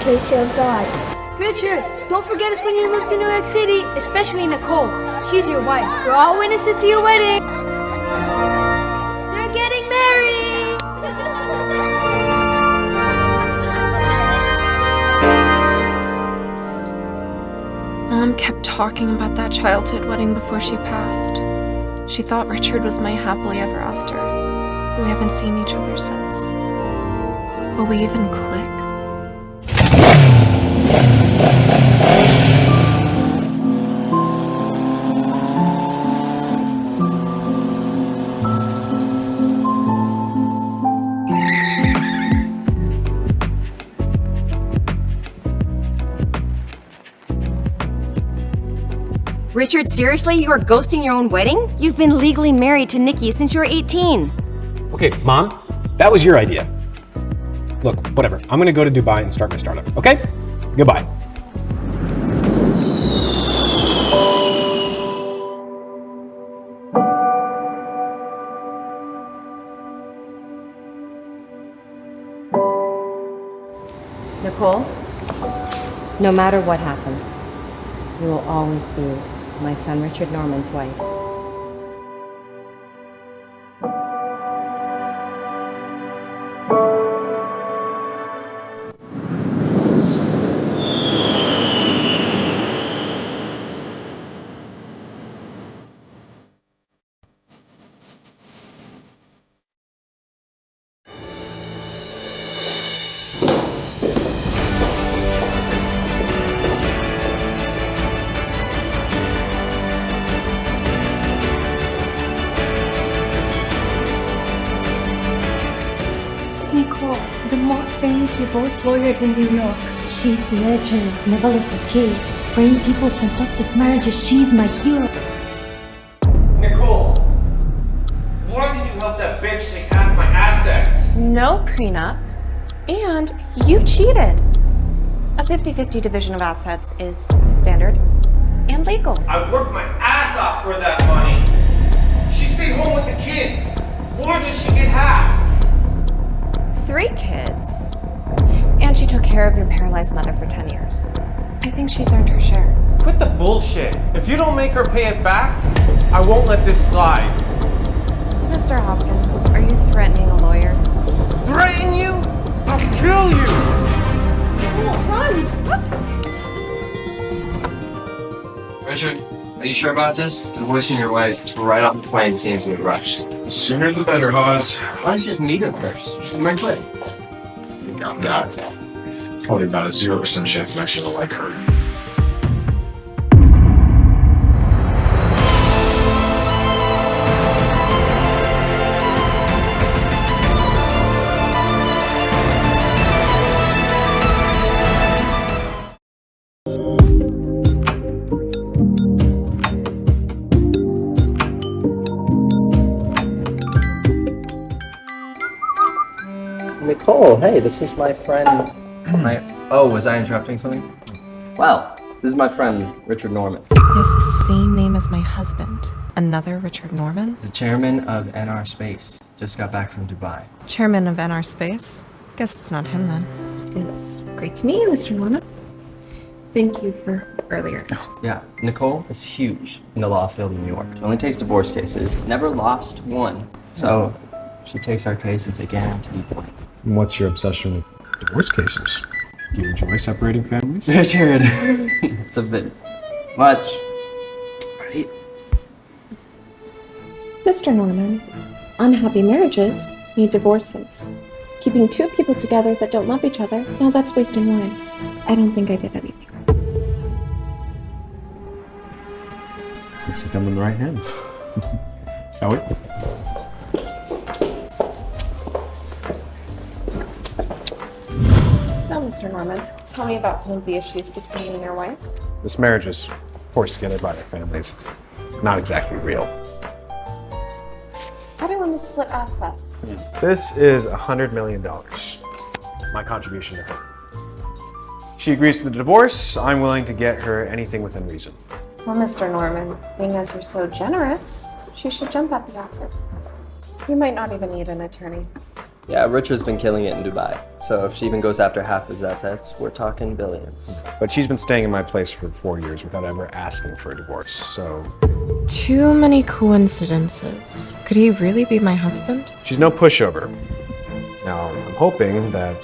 case of God. Richard, don't forget us when you move to New York City, especially Nicole. She's your wife. We're all witnesses to your wedding. They're getting married. Mom kept talking about that childhood wedding before she passed. She thought Richard was my happily ever after. We haven't seen each other since. Will we even click? Richard, seriously? You are ghosting your own wedding? You've been legally married to Nikki since you were 18. Okay, Mom, that was your idea. Look, whatever. I'm gonna go to Dubai and start my startup, okay? Goodbye. Nicole, no matter what happens, you will always be my son Richard Norman's wife. Nicole, the most famous divorce lawyer in New York. She's the legend, never lost a case. Freeing people from toxic marriages, she's my hero. Nicole, why did you help that bitch take half my assets? No prenup. And you cheated. A 50-50 division of assets is standard and legal. I worked my ass off for that money. She stayed home with the kids. Why did she get half? 3 kids. And she took care of your paralyzed mother for 10 years. I think she's earned her share. Quit the bullshit. If you don't make her pay it back, I won't let this slide. Mr. Hopkins, are you threatening a lawyer? Threaten you? I'll kill you! Richard, are you sure about this? Divorcing your wife right off the plane seems to be rushed. The sooner the better, Hawes. Let's just meet her first. You might quit. You got that. Probably about a 0% chance I'm actually gonna like her. Nicole, hey, this is my friend. Oh, was I interrupting something? Well, this is my friend, Richard Norman. He has the same name as my husband. Another Richard Norman? The chairman of NR Space. Just got back from Dubai. Chairman of NR Space? Guess it's not him then. It's great to meet you, Mr. Norman. Thank you for earlier. Yeah, Nicole is huge in the law field in New York. She only takes divorce cases, never lost one. So she takes our cases again to be point. And what's your obsession with divorce cases? Do you enjoy separating families? Richard, it's a bit much. Right? Mr. Norman, unhappy marriages need divorces. Keeping 2 people together that don't love each other, now that's wasting lives. I don't think I did anything wrong. Looks like I'm in the right hands. Shall we? So, Mr. Norman, tell me about some of the issues between you and your wife. This marriage is forced together by their families. It's not exactly real. I don't want to split assets. This is $100 million. My contribution to her. She agrees to the divorce. I'm willing to get her anything within reason. Well, Mr. Norman, being as you're so generous, she should jump at the offer. You might not even need an attorney. Yeah, Richard's been killing it in Dubai. So if she even goes after half his assets, we're talking billions. But she's been staying in my place for 4 years without ever asking for a divorce, so... Too many coincidences. Could he really be my husband? She's no pushover. Now, I'm hoping that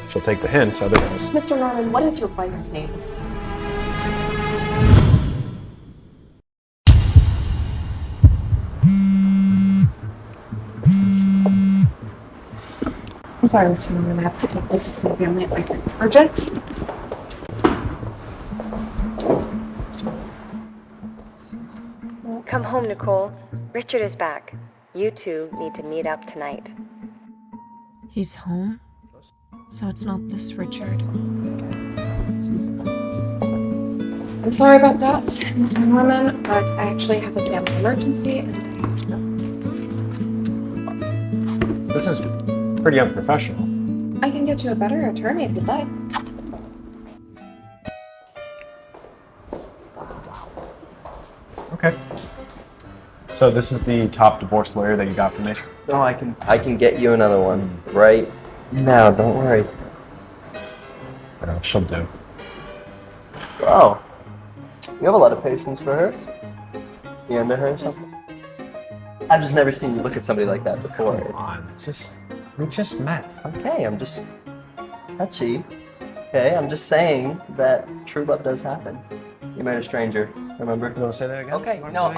she'll take the hint, otherwise... Mr. Norman, what is your wife's name? I'm sorry, Mr. Norman, I have to take this as my family appointment. Urgent? Come home, Nicole. Richard is back. You two need to meet up tonight. He's home? So it's not this Richard. I'm sorry about that, Mr. Norman, but I actually have a family emergency and I have to go. This is pretty unprofessional. I can get you a better attorney if you'd like. Okay. So this is the top divorce lawyer that you got from me? No, I can get you another one right now. Don't worry. She'll do. Oh, you have a lot of patience for her. You into her or something? I've just never seen you look at somebody like that before. Come on, we just met. Okay, I'm just touchy. Okay, I'm just saying that true love does happen. You met a stranger, remember? You want to say that again? Okay, no,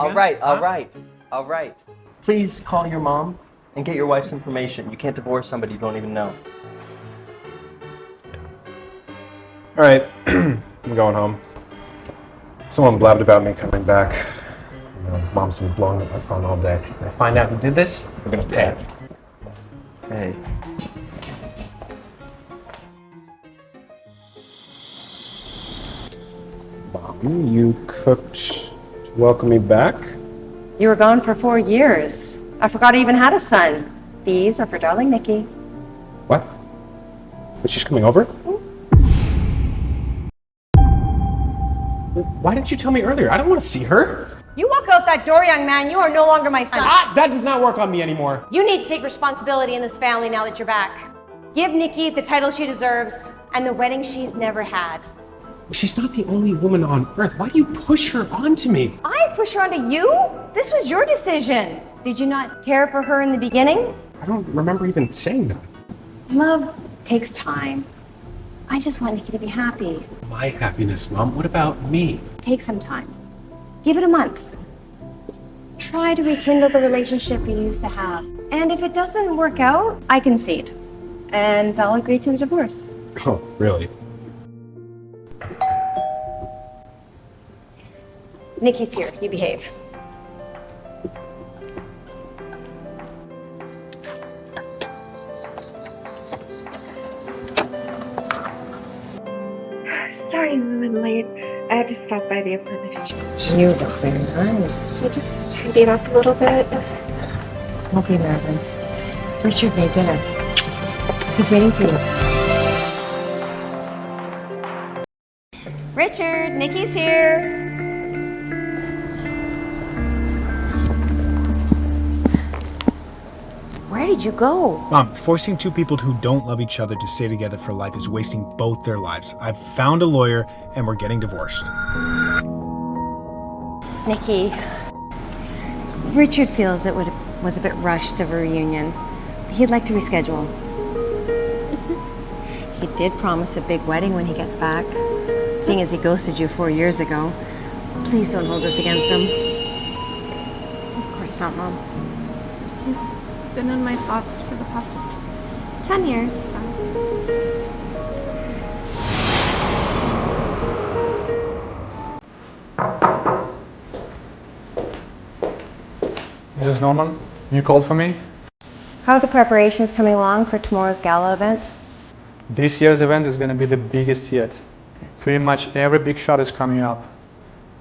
all right. Please call your mom and get your wife's information. You can't divorce somebody you don't even know. All right, I'm going home. Someone blabbed about me coming back. You know, Mom's been blowing up my phone all day. If I find out who did this, we're gonna pay. Hey. Mom, you cooked to welcome me back? You were gone for 4 years. I forgot I even had a son. These are for darling Nikki. What? But she's coming over? Why didn't you tell me earlier? I don't want to see her. You walk out that door, young man, you are no longer my son. That does not work on me anymore. You need to take responsibility in this family now that you're back. Give Nikki the title she deserves and the wedding she's never had. She's not the only woman on earth. Why do you push her onto me? I push her onto you? This was your decision. Did you not care for her in the beginning? I don't remember even saying that. Love takes time. I just want Nikki to be happy. My happiness, Mom. What about me? Take some time. Give it a month. Try to rekindle the relationship you used to have. And if it doesn't work out, I concede. And I'll agree to the divorce. Oh, really? Nikki's here. You behave. Sorry I'm late. I had to stop by the apartment to change. You look very nice. I just tidied up a little bit. Don't be nervous. Richard made dinner. He's waiting for you. Richard, Nikki's here. Where did you go? Mom, forcing two people who don't love each other to stay together for life is wasting both their lives. I've found a lawyer and we're getting divorced. Nikki, Richard feels it was a bit rushed of a reunion. He'd like to reschedule. He did promise a big wedding when he gets back, seeing as he ghosted you 4 years ago. Please don't hold this against him. Of course not, Mom. He's been in my thoughts for the past 10 years, so... Mrs. Norman, you called for me? How are the preparations coming along for tomorrow's gala event? This year's event is going to be the biggest yet. Pretty much every big shot is coming up.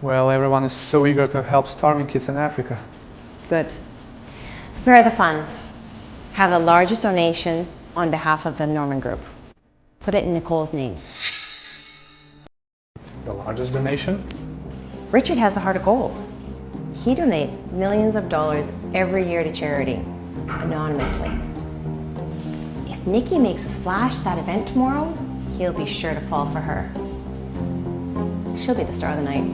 Well, everyone is so eager to help starving kids in Africa. Good. Prepare the funds. Have the largest donation on behalf of the Norman Group. Put it in Nicole's name. The largest donation? Richard has a heart of gold. He donates millions of dollars every year to charity, anonymously. Nikki makes a splash at that event tomorrow, he'll be sure to fall for her. She'll be the star of the night.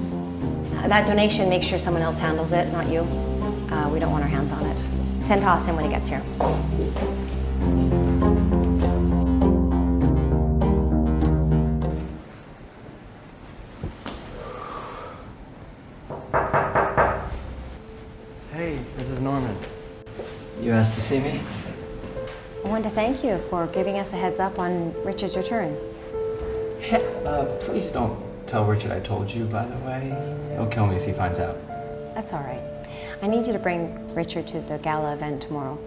That donation, make sure someone else handles it, not you. We don't want our hands on it. Send Haas in when he gets here. Hey, this is Norman. You asked to see me? I wanted to thank you for giving us a heads up on Richard's return. Please don't tell Richard I told you, by the way. He'll kill me if he finds out. That's all right. I need you to bring Richard to the gala event tomorrow.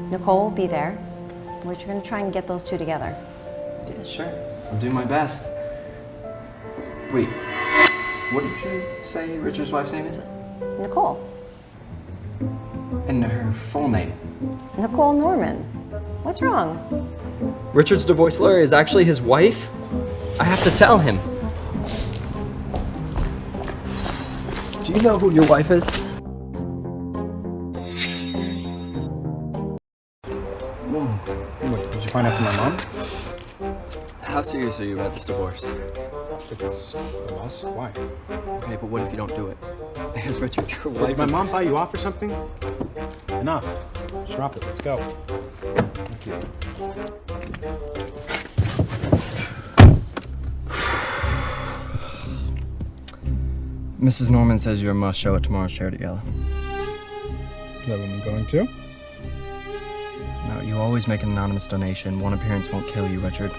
Nicole will be there. We're going to try and get those two together. Yeah, sure. I'll do my best. Wait, what did you say Richard's wife's name is? Nicole. And her full name? Nicole Norman. What's wrong? Richard's divorce lawyer is actually his wife? I have to tell him. Do you know who your wife is? What, did you find out from my mom? How serious are you about this divorce? It's a loss. Why? Okay, but what if you don't do it? Is Richard your Did wife? my mom buy you off or something? Enough. Just drop it. Let's go. Thank you. Mrs. Norman says you're a must show at tomorrow's charity gala. Is that when you're going to? No, you always make an anonymous donation. One appearance won't kill you, Richard.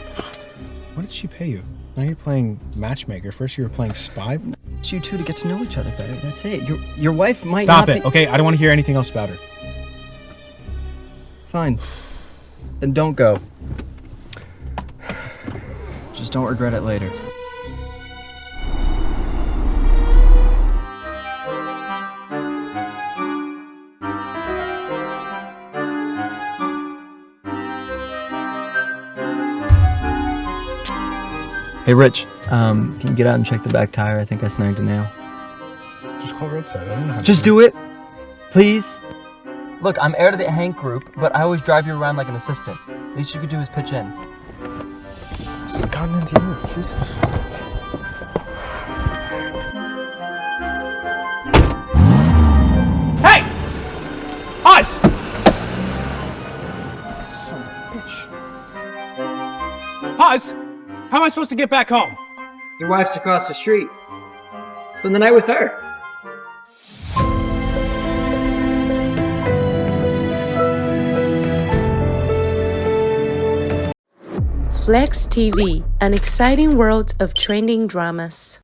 What did she pay you? Now you're playing matchmaker. First you were playing spy. It's you two to get to know each other better. That's it. Your wife might Stop not it. be... Okay, I don't want to hear anything else about her. Fine. Then don't go. Just don't regret it later. Hey, Rich, can you get out and check the back tire? I think I snagged a nail. Just call roadside. I don't know how to Just do it, please. Look, I'm heir to the Hank group, but I always drive you around like an assistant. Least you could do is pitch in. It's gotten into you. Jesus. Hey! Us! Son of a bitch. Us! How am I supposed to get back home? Your wife's across the street. Spend the night with her. FlexTV, an exciting world of trending dramas.